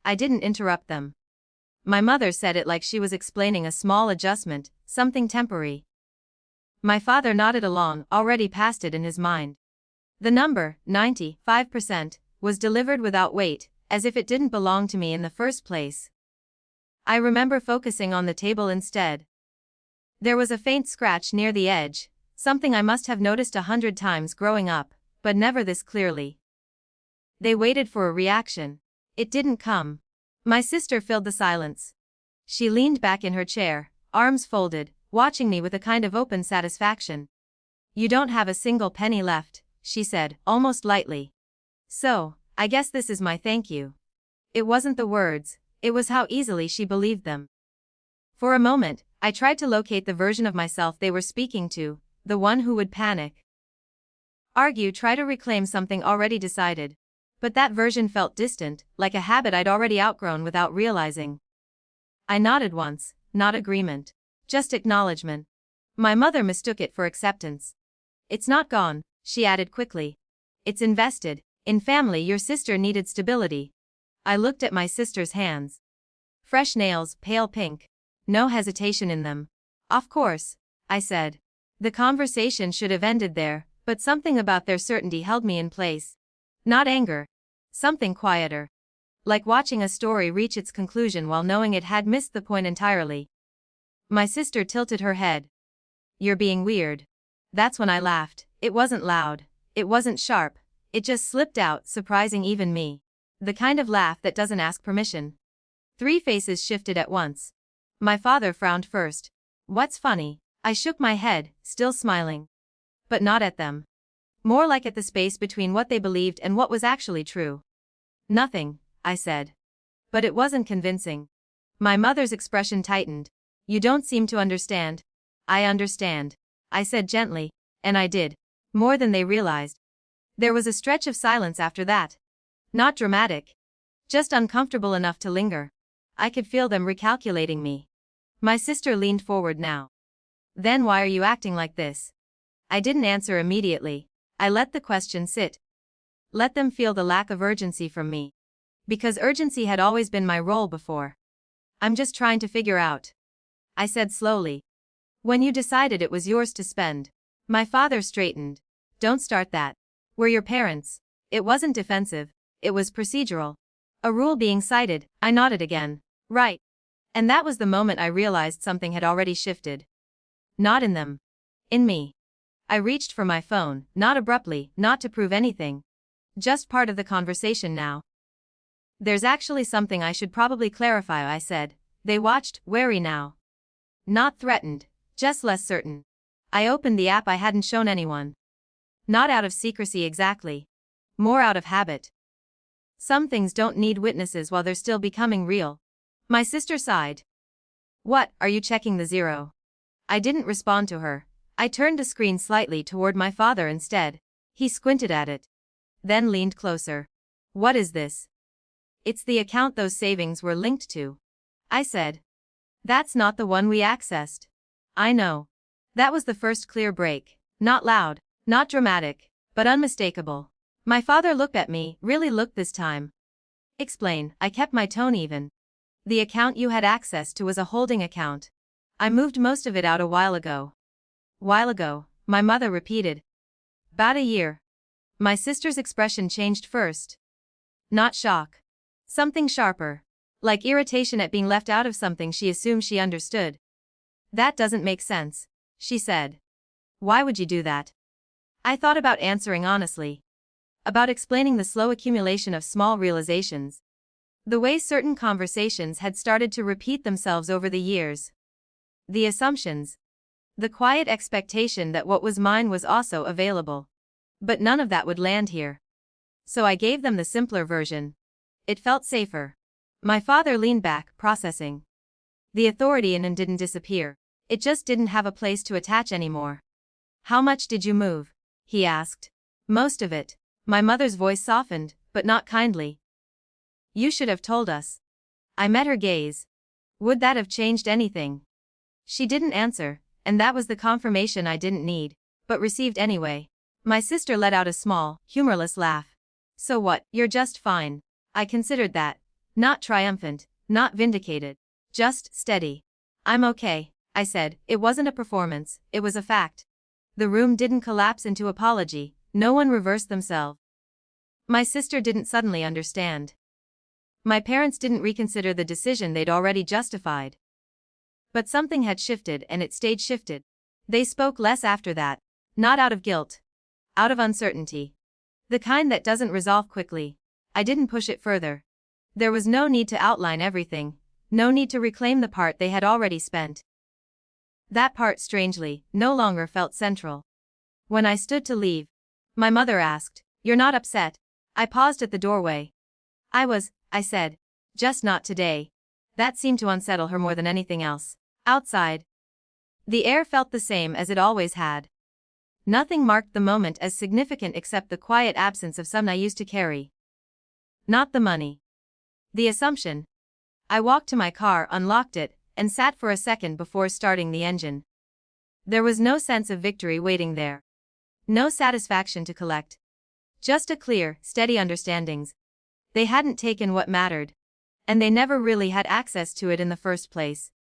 I didn't interrupt them. My mother said it like she was explaining a small adjustment, something temporary. My father nodded along, already past it in his mind. The number, 95%, was delivered without weight, as if it didn't belong to me in the first place. I remember focusing on the table instead. There was a faint scratch near the edge, something I must have noticed 100 times growing up, but never this clearly. They waited for a reaction. It didn't come. My sister filled the silence. She leaned back in her chair, arms folded, watching me with a kind of open satisfaction. "You don't have a single penny left," she said, almost lightly. "So, I guess this is my thank you." It wasn't the words, it was how easily she believed them. For a moment, I tried to locate the version of myself they were speaking to, the one who would panic, argue, try to reclaim something already decided. But that version felt distant, like a habit I'd already outgrown without realizing. I nodded once, not agreement. Just acknowledgement. My mother mistook it for acceptance. "It's not gone," she added quickly. "It's invested. In family, your sister needed stability." I looked at my sister's hands. Fresh nails, pale pink. No hesitation in them. "Of course," I said. The conversation should have ended there, but something about their certainty held me in place. Not anger. Something quieter. Like watching a story reach its conclusion while knowing it had missed the point entirely. My sister tilted her head. "You're being weird." That's when I laughed. It wasn't loud. It wasn't sharp. It just slipped out, surprising even me. The kind of laugh that doesn't ask permission. 3 faces shifted at once. My father frowned first. "What's funny?" I shook my head, still smiling. But not at them. More like at the space between what they believed and what was actually true. "Nothing," I said. But it wasn't convincing. My mother's expression tightened. "You don't seem to understand." "I understand," I said gently, and I did. More than they realized. There was a stretch of silence after that. Not dramatic. Just uncomfortable enough to linger. I could feel them recalculating me. My sister leaned forward now. "Then why are you acting like this?" I didn't answer immediately. I let the question sit. Let them feel the lack of urgency from me. Because urgency had always been my role before. "I'm just trying to figure out," I said slowly. "When you decided it was yours to spend." My father straightened. "Don't start that. We're your parents." It wasn't defensive. It was procedural. A rule being cited. I nodded again. "Right." And that was the moment I realized something had already shifted. Not in them. In me. I reached for my phone, not abruptly, not to prove anything. Just part of the conversation now. "There's actually something I should probably clarify," I said. They watched, wary now. Not threatened, just less certain. I opened the app I hadn't shown anyone. Not out of secrecy exactly. More out of habit. Some things don't need witnesses while they're still becoming real. My sister sighed. "What, are you checking the 0?" I didn't respond to her. I turned the screen slightly toward my father instead. He squinted at it. Then leaned closer. "What is this?" "It's the account those savings were linked to," I said. "That's not the one we accessed." "I know." That was the first clear break. Not loud, not dramatic, but unmistakable. My father looked at me, really looked this time. "Explain." I kept my tone even. "The account you had access to was a holding account. I moved most of it out a while ago." "While ago," my mother repeated. "About a year." My sister's expression changed first. Not shock. Something sharper. Like irritation at being left out of something she assumed she understood. "That doesn't make sense," she said. "Why would you do that?" I thought about answering honestly. About explaining the slow accumulation of small realizations. The way certain conversations had started to repeat themselves over the years. The assumptions. The quiet expectation that what was mine was also available. But none of that would land here. So I gave them the simpler version. It felt safer. My father leaned back, processing. The authority in him didn't disappear. It just didn't have a place to attach anymore. "How much did you move?" he asked. "Most of it." My mother's voice softened, but not kindly. "You should have told us." I met her gaze. Would that have changed anything? She didn't answer, and that was the confirmation I didn't need, but received anyway. My sister let out a small, humorless laugh. "So what, you're just fine." I considered that. Not triumphant, not vindicated. Just steady. I'm okay, I said. It wasn't a performance, it was a fact. The room didn't collapse into apology, no one reversed themselves. My sister didn't suddenly understand. My parents didn't reconsider the decision they'd already justified. But something had shifted and it stayed shifted. They spoke less after that. Not out of guilt. Out of uncertainty. The kind that doesn't resolve quickly. I didn't push it further. There was no need to outline everything. No need to reclaim the part they had already spent. That part, strangely, no longer felt central. When I stood to leave, my mother asked, "You're not upset?" I paused at the doorway. I said. Just not today. That seemed to unsettle her more than anything else. Outside, the air felt the same as it always had. Nothing marked the moment as significant except the quiet absence of some I used to carry. Not the money. The assumption. I walked to my car, unlocked it, and sat for a second before starting the engine. There was no sense of victory waiting there. No satisfaction to collect. Just a clear, steady understandings. They hadn't taken what mattered. And they never really had access to it in the first place.